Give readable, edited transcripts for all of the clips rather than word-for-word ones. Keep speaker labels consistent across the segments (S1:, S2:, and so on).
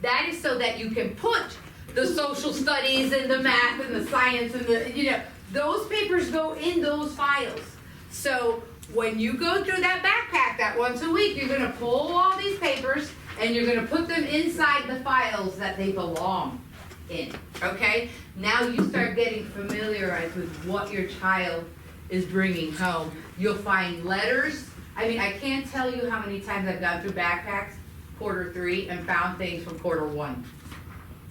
S1: That is so that you can put the social studies and the math and the science and the, those papers go in those files. So when you go through that backpack that once a week, you're gonna pull all these papers and you're gonna put them inside the files that they belong in, okay? Now you start getting familiarized with what your child is bringing home. You'll find letters. I mean, I can't tell you how many times I've gone through backpacks, quarter 3, and found things from quarter 1.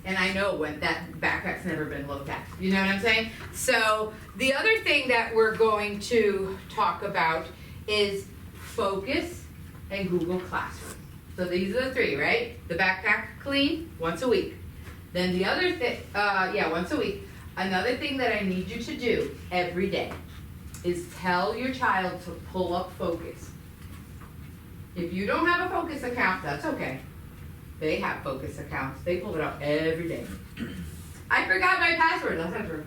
S1: And I know when that backpack's never been looked at. You know what I'm saying? So the other thing that we're going to talk about is Focus and Google Classroom. So these are the 3, right? The backpack clean, once a week. Then the other thing, once a week. Another thing that I need you to do every day is tell your child to pull up Focus. If you don't have a Focus account, that's okay. They have Focus accounts. They pull it out every day. I forgot my password. That's not true.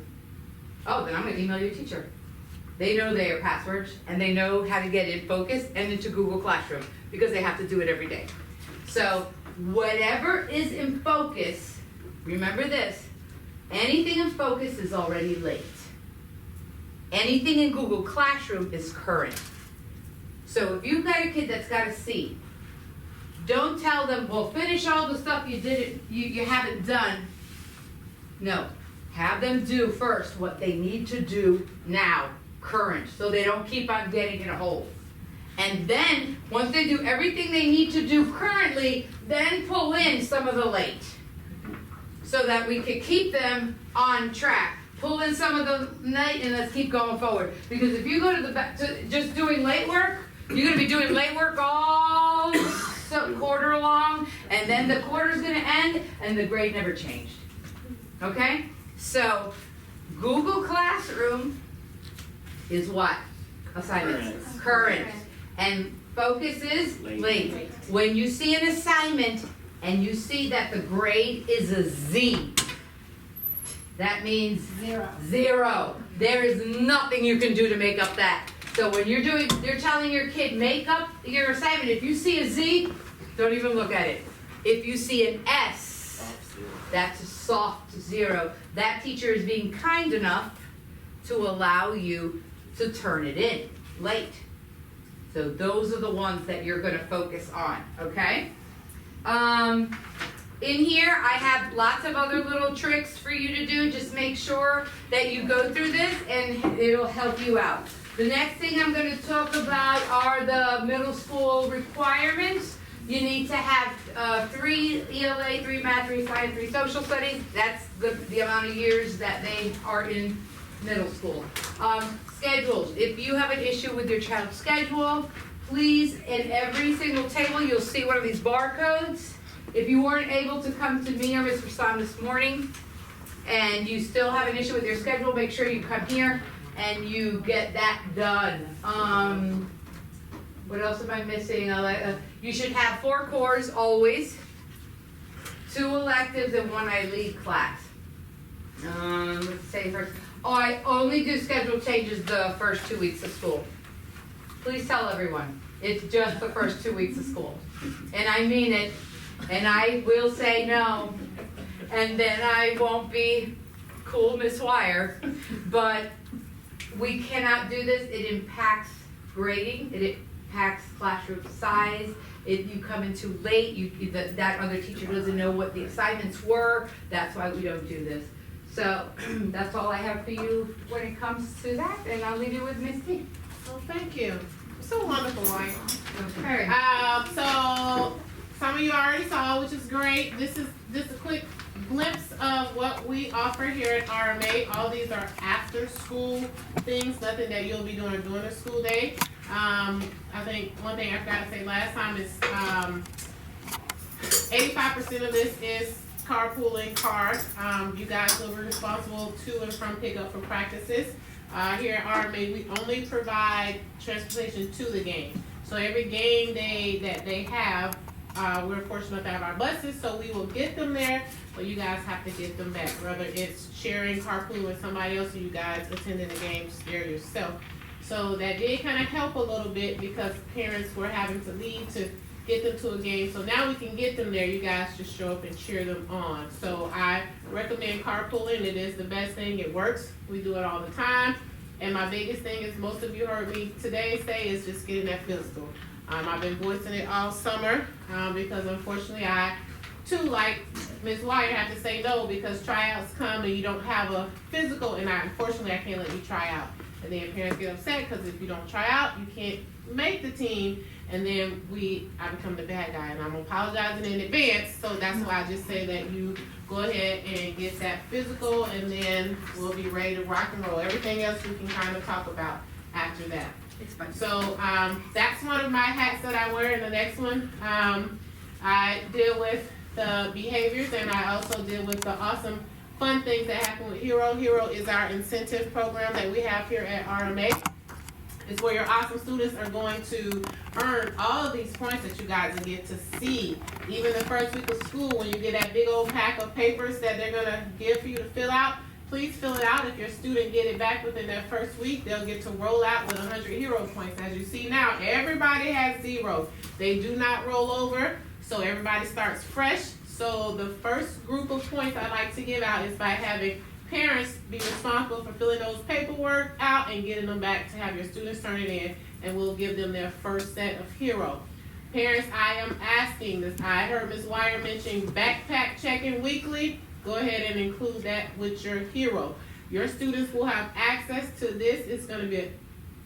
S1: Oh, then I'm going to email your teacher. They know their passwords, and they know how to get in Focus and into Google Classroom because they have to do it every day. So whatever is in Focus, remember this, anything in Focus is already late. Anything in Google Classroom is current. So if you've got a kid that's got a C, don't tell them, well, finish all the stuff you haven't done. No, have them do first what they need to do now, current, so they don't keep on getting in a hole. And then, once they do everything they need to do currently, then pull in some of the late, so that we can keep them on track. Pull in some of the late and let's keep going forward. Because if you go to the back to just doing late work, you're going to be doing late work all quarter long, and then the quarter's going to end, and the grade never changed. Okay? So, Google Classroom is what? Assignments. Current. And Focus is late. When you see an assignment and you see that the grade is a Z, that means 0. There is nothing you can do to make up that. So when you're telling your kid, make up your assignment. If you see a Z, don't even look at it. If you see an S, that's a soft 0. That teacher is being kind enough to allow you to turn it in late. So those are the ones that you're going to focus on, okay? In here, I have lots of other little tricks for you to do. Just make sure that you go through this and it'll help you out. The next thing I'm going to talk about are the middle school requirements. You need to have 3 ELA, 3 math, 3 science, 3 social studies. That's the amount of years that they are in middle school. Schedules. If you have an issue with your child's schedule, please, in every single table, you'll see one of these barcodes. If you weren't able to come to me or Mr. Son this morning, and you still have an issue with your schedule, make sure you come here and you get that done. What else am I missing? You should have 4 cores always, 2 electives, and 1 I lead class. Let's say first. Oh, I only do schedule changes the first 2 weeks of school. Please tell everyone, it's just the first 2 weeks of school. And I mean it, and I will say no, and then I won't be cool Miss Wire, but we cannot do this. It impacts grading, it impacts classroom size. If you come in too late, that other teacher doesn't know what the assignments were. That's why we don't do this. So that's all I have for you when it comes to that, and I'll leave you with Miss T.
S2: Well, thank you. So wonderful, right?
S1: Okay.
S2: So some of you already saw, which is great. This is just a quick glimpse of what we offer here at RMA. All these are after school things, nothing that you'll be doing during the school day. I think one thing I forgot to say last time is 85% of this is carpooling cars. You guys will be responsible to and from pickup for practices. Here at RMA, we only provide transportation to the game. So every game day that they have, we're fortunate to have our buses, so we will get them there, but you guys have to get them back. Whether it's sharing carpool with somebody else or you guys attending the games there yourself. So that did kind of help a little bit because parents were having to leave to get them to a game. So now we can get them there. You guys just show up and cheer them on. So I recommend carpooling. It is the best thing. It works. We do it all the time. And my biggest thing is, most of you heard me today say, is just getting that physical. I've been voicing it all summer because unfortunately I too, like Ms. Wire, have to say no because tryouts come and you don't have a physical, and unfortunately I can't let you try out. And then parents get upset because if you don't try out, you can't make the team, and then I become the bad guy, and I'm apologizing in advance. So that's why I just say that you go ahead and get that physical, and then we'll be ready to rock and roll. Everything else we can kind of talk about after that. So that's one of my hats that I wear. And the next one, I deal with the behaviors, and I also deal with the awesome fun things that happen with Hero. Hero is our incentive program that we have here at RMA. It's where your awesome students are going to earn all of these points that you guys get to see. Even the first week of school, when you get that big old pack of papers that they're gonna give for you to fill out, please fill it out. If your student get it back within their first week, they'll get to roll out with 100 Hero points. As you see now, everybody has 0. They do not roll over, so everybody starts fresh. So the first group of points I like to give out is by having parents be responsible for filling those paperwork out and getting them back to have your students turn it in, and we'll give them their first set of Hero. Parents, I am asking this. I heard Ms. Wire mention backpack checking weekly. Go ahead and include that with your Hero. Your students will have access to this. It's going to be an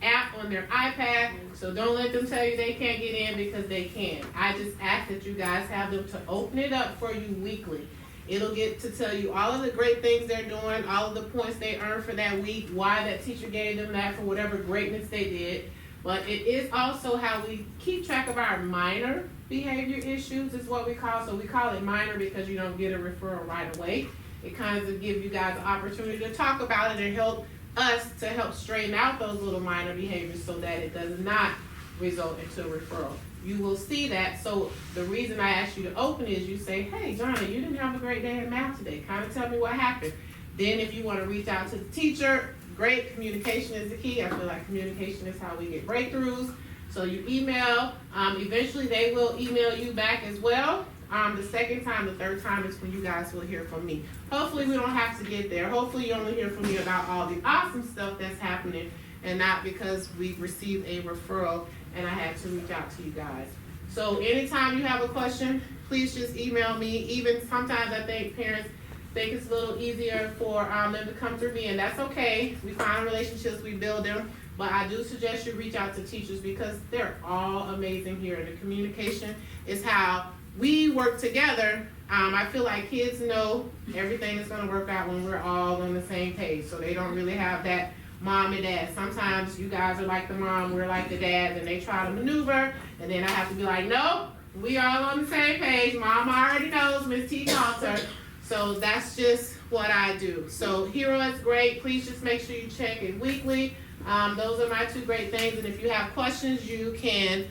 S2: app on their iPad, so don't let them tell you they can't get in, because they can. I just ask that you guys have them to open it up for you weekly. It'll get to tell you all of the great things they're doing, all of the points they earned for that week, why that teacher gave them that for whatever greatness they did. But it is also how we keep track of our minor behavior issues, is what we call. So we call it minor because you don't get a referral right away. It kind of gives you guys an opportunity to talk about it and help us to help straighten out those little minor behaviors so that it does not result into a referral. You will see that. So the reason I asked you to open is you say, hey, Johnny, you didn't have a great day in math today. Kind of tell me what happened. Then if you want to reach out to the teacher, great. Communication is the key. I feel like communication is how we get breakthroughs. So you email. Eventually they will email you back as well. The second time, the third time is when you guys will hear from me. Hopefully we don't have to get there. Hopefully you only hear from me about all the awesome stuff that's happening, and not because we received a referral and I had to reach out to you guys. So anytime you have a question, please just email me. Even sometimes I think parents think it's a little easier for them to come through me, and that's okay. We find relationships, we build them. But I do suggest you reach out to teachers because they're all amazing here. And the communication is how we work together. I feel like kids know everything is going to work out when we're all on the same page. So they don't really have that mom and dad. Sometimes you guys are like the mom, we're like the dad, and they try to maneuver, and then I have to be like, nope, we all on the same page. Mom already knows, Miss T taught her. So that's just what I do. So Hero is great. Please just make sure you check it weekly. Those are my 2 great things, and if you have questions, you can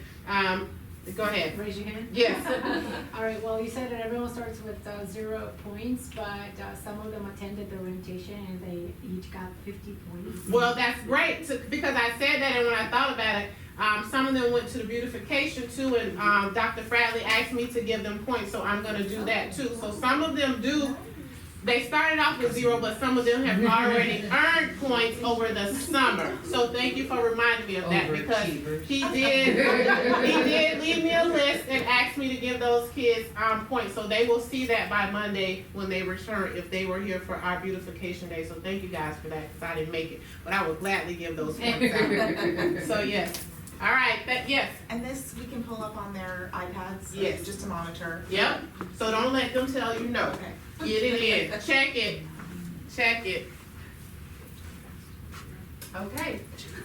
S2: go ahead.
S3: Raise your hand?
S2: Yes.
S3: All right, well, you said that everyone starts with 0 points, but some of them attended the orientation and they each got 50 points.
S2: Well, that's great because I said that, and when I thought about it, some of them went to the beautification too, and Dr. Bradley asked me to give them points, so I'm going to do that too. So some of them do. They started off with 0, but some of them have already earned points over the summer. So thank you for reminding me of that, because he did leave me a list and asked me to give those kids points. So they will see that by Monday when they return, if they were here for our beautification day. So thank you guys for that, because I didn't make it, but I would gladly give those points out. So yes. All right, yes.
S4: And this we can pull up on their iPads,
S2: Yes.
S4: just to monitor.
S2: Yep. So don't let them tell you no.
S4: Okay.
S2: Get it in. Check it. Check it.
S5: Okay,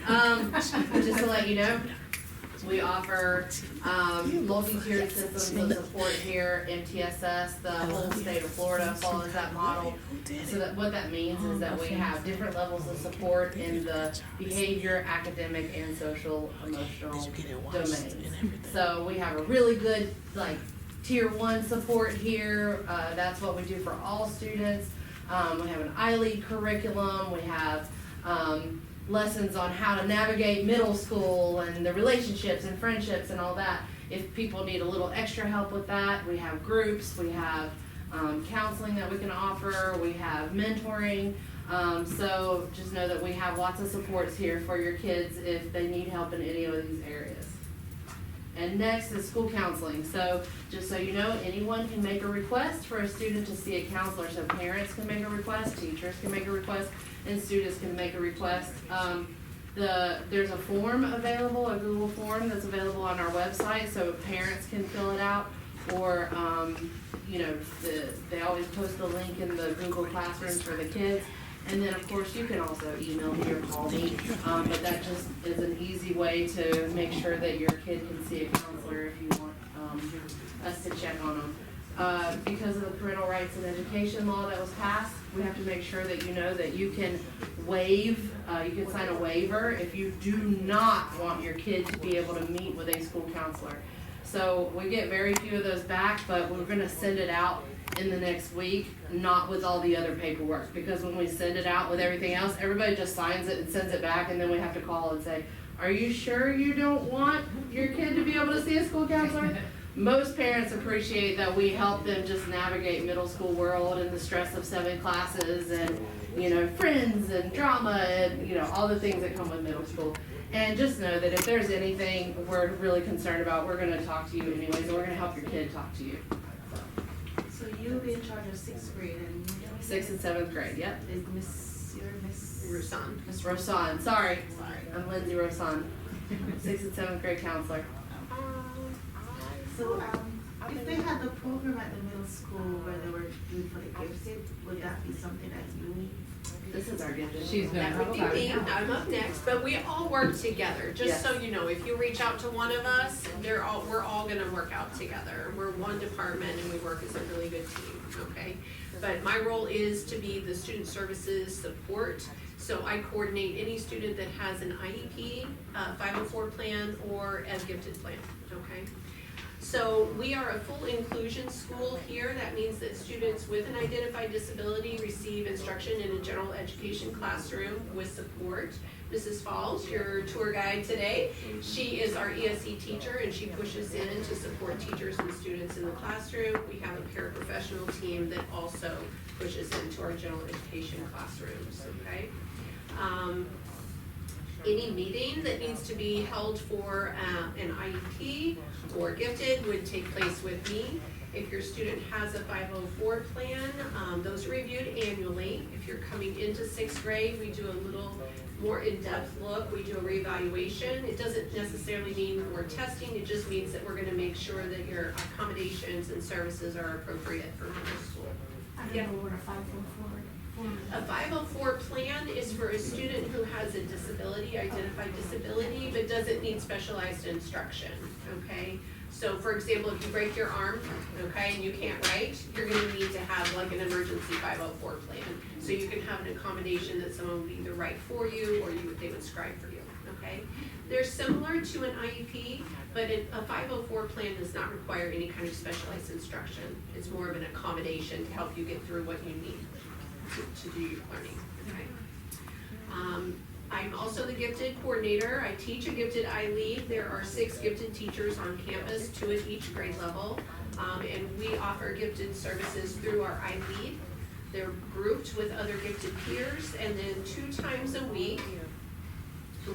S5: just to let you know, we offer multi-tiered systems of support here. MTSS, the whole state of Florida follows that model. So that what that means is that we have different levels of support in the behavior, academic, and social emotional domains. So we have a really good tier 1 support here. That's what we do for all students. We have an iLead curriculum. We have lessons on how to navigate middle school and the relationships and friendships and all that. if people need a little extra help with that, we have groups, we have counseling that we can offer, we have mentoring. So just know that we have lots of supports here for your kids if they need help in any of these areas. And next is school counseling. So just so you know, anyone can make a request for a student to see a counselor. So parents can make a request, teachers can make a request, and students can make a request. There's a form available, a Google form that's available on our website, so parents can fill it out, or they always post a link in the Google Classrooms for the kids. And then, of course, you can also email me or call me, but that just is an easy way to make sure that your kid can see a counselor if you want us to check on them. Because of the parental rights and education law that was passed, we have to make sure that you know that you can waive, you can sign a waiver if you do not want your kid to be able to meet with a school counselor. So we get very few of those back, but we're gonna send it out in the next week, not with all the other paperwork, because when we send it out with everything else, everybody just signs it and sends it back, and then we have to call and say, are you sure you don't want your kid to be able to see a school counselor? Most parents appreciate that we help them just navigate middle school world and the stress of 7 classes and, friends and drama and, all the things that come with middle school. And just know that if there's anything we're really concerned about, we're gonna talk to you anyways, and we're gonna help your kid talk to you.
S6: So you'll be in charge of 6th grade and
S5: 6th and 7th grade, yep.
S6: is Miss
S1: Rusan.
S5: Miss Rosan, sorry.
S6: Sorry.
S5: I'm Lindsay Rosan, 6th and 7th grade counselor.
S6: So if they had the program at the middle school where they were doing for the gifted, would that be something that you?
S5: This is our gift.
S7: She's gonna
S1: That would
S7: talk
S1: be
S7: about
S1: me,
S7: it now.
S1: I'm up next, but we all work together, just so you know, if you reach out to one of us, we're all gonna work out together. We're one department and we work as a really good team, okay? But my role is to be the student services support, so I coordinate any student that has an IEP, 504 plan, or as gifted plan, okay? So we are a full inclusion school here. That means that students with an identified disability receive instruction in a general education classroom with support. Mrs. Falls, your tour guide today, she is our ESE teacher and she pushes in to support teachers and students in the classroom. We have a paraprofessional team that also pushes into our general education classrooms, okay? Any meeting that needs to be held for an IEP or gifted would take place with me. If your student has a 504 plan, those are reviewed annually. If you're coming into 6th grade, we do a little more in-depth look. We do a reevaluation. It doesn't necessarily mean we're testing, it just means that we're gonna make sure that your accommodations and services are appropriate for middle school.
S3: I don't know what a 504.
S1: A 504 plan is for a student who has a disability, identified disability, but doesn't need specialized instruction, okay? So for example, if you break your arm, okay, and you can't write, you're gonna need to have like an emergency 504 plan. So you can have an accommodation that someone would either write for you or they would scribe for you, okay? They're similar to an IEP, but a 504 plan does not require any kind of specialized instruction. It's more of an accommodation to help you get through what you need to do your learning, okay? I'm also the gifted coordinator. I teach a gifted I-Lead. There are 6 gifted teachers on campus, 2 at each grade level. And we offer gifted services through our I-Lead. They're grouped with other gifted peers, and then 2 times a week,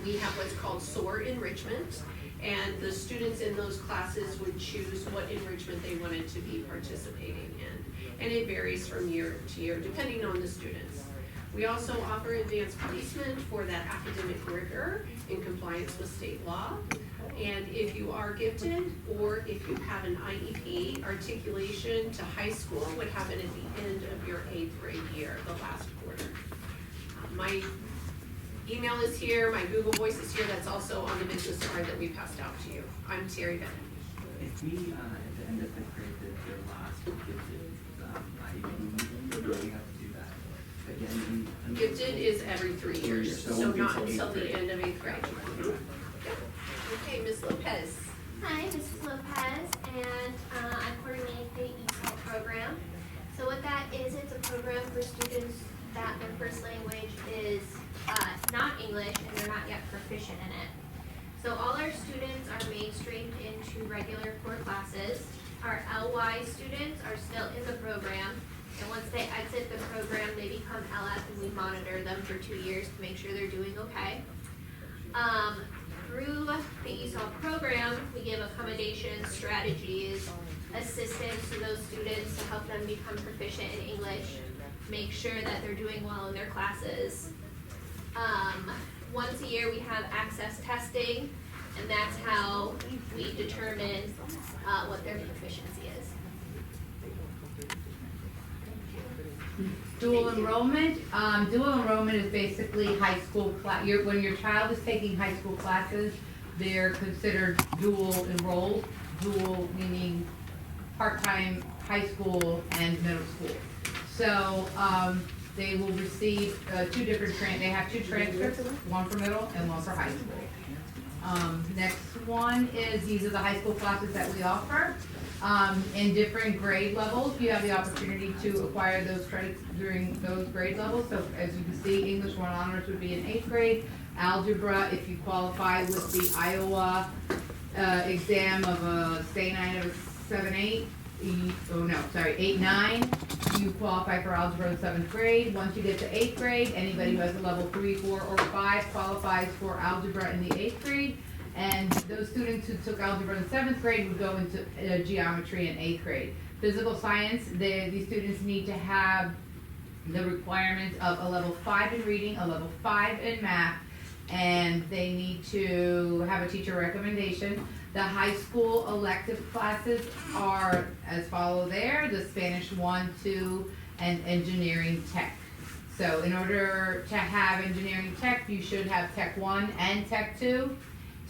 S1: we have what's called SOAR enrichment. And the students in those classes would choose what enrichment they wanted to be participating in. And it varies from year to year, depending on the students. We also offer advanced placement for that academic rigor in compliance with state law. And if you are gifted, or if you have an IEP, articulation to high school would happen at the end of your 8th grade year, the last quarter. My email is here, my Google Voice is here, that's also on the business card that we passed out to you. I'm Terry Bennett.
S8: If we, at the end of 5th grade, did their last gifted IEP, do we have to do that again?
S1: Gifted is every 3 years,
S8: So it
S1: so
S8: won't be
S1: not
S8: till
S1: until
S8: 8th
S1: the
S8: grade.
S1: end of 8th grade. Yeah. Okay, Ms. Lopez.
S9: Hi, this is Lopez, and I coordinate the ESOL program. So what that is, it's a program for students that their first language is not English and they're not yet proficient in it. So all our students are mainstreamed into regular core classes. Our LY students are still in the program, and once they exit the program, they become LF, and we monitor them for 2 years to make sure they're doing okay. Through the ESOL program, we give accommodations, strategies, assistance to those students to help them become proficient in English, make sure that they're doing well in their classes. Once a year, we have access testing, and that's how we determine what their proficiency is.
S1: Dual enrollment is basically high school when your child is taking high school classes, they're considered dual enrolled, dual meaning part-time high school and middle school. So, they will receive, they have 2 transcripts, one for middle and one for high school. Next one is, these are the high school classes that we offer. In different grade levels, you have the opportunity to acquire those credits during those grade levels. So as you can see, English 1 honors would be in 8th grade. Algebra, if you qualify with the Iowa exam of a stay 9 of a 7-8, 8-9, you qualify for algebra in 7th grade. Once you get to 8th grade, anybody who has a level 3, 4, or 5 qualifies for algebra in the 8th grade. And those students who took algebra in 7th grade would go into geometry in 8th grade. Physical science, these students need to have the requirements of a level 5 in reading, a level 5 in math, and they need to have a teacher recommendation. The high school elective classes are as follow there, the Spanish 1, 2, and engineering tech. So in order to have engineering tech, you should have Tech 1 and Tech 2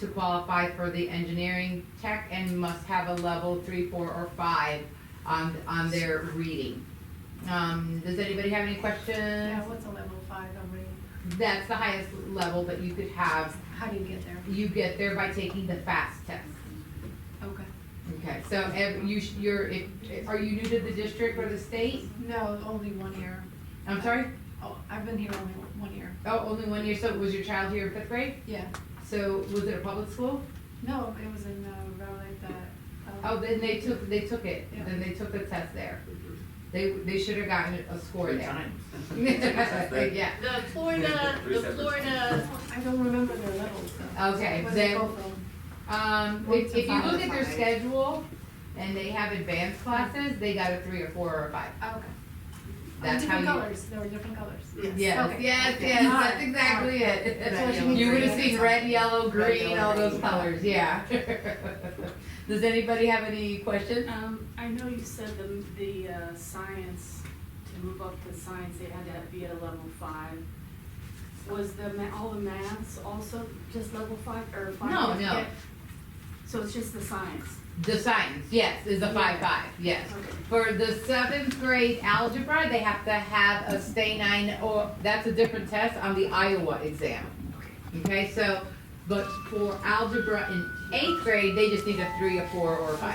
S1: to qualify for the engineering tech, and must have a level 3, 4, or 5 on their reading. Does anybody have any questions?
S3: Yeah, what's a level 5 already?
S1: That's the highest level that you could have.
S3: How do you get there?
S1: You get there by taking the FAST test.
S3: Okay.
S1: Okay, so are you new to the district or the state?
S3: No, only 1 year.
S1: I'm sorry?
S3: Oh, I've been here only 1 year.
S1: Oh, only 1 year. So was your child here in 5th grade?
S3: Yeah.
S1: So was it a public school?
S3: No, it was in Raleigh that.
S1: Oh, then they took it.
S3: Yeah.
S1: Then they took the test there. They should have gotten a score there. Yeah.
S5: The Florida,
S3: I don't remember their levels though.
S1: Okay,
S3: Where they
S1: then,
S3: go from.
S1: if you look at their schedule and they have advanced classes, they got a 3 or 4 or a 5.
S3: Oh, okay.
S1: That's how
S3: Different
S1: you.
S3: colors, there were different colors.
S1: Yes,
S3: Okay.
S1: yes,
S3: Okay.
S1: yes,
S3: Alright,
S1: that's exactly
S3: alright.
S1: it.
S3: So she needs
S1: You would
S3: green.
S1: have seen red, yellow, green,
S4: yellow,
S1: all those
S4: green.
S1: colors, yeah. Does anybody have any questions?
S7: I know you said the science, to move up to science, they had to be at a level 5. Was all the maths also just level 5 or 5?
S1: No.
S7: Yeah. So it's just the science?
S1: The science, yes, is a 5-5, yes.
S7: Okay.
S1: For the 7th grade algebra, they have to have a stay 9, or that's a different test on the Iowa exam. Okay, so, but for algebra in 8th grade, they just need a 3, a 4, or a 5.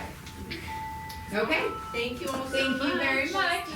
S1: Okay?
S5: Thank you all so much.
S1: Thank you very much.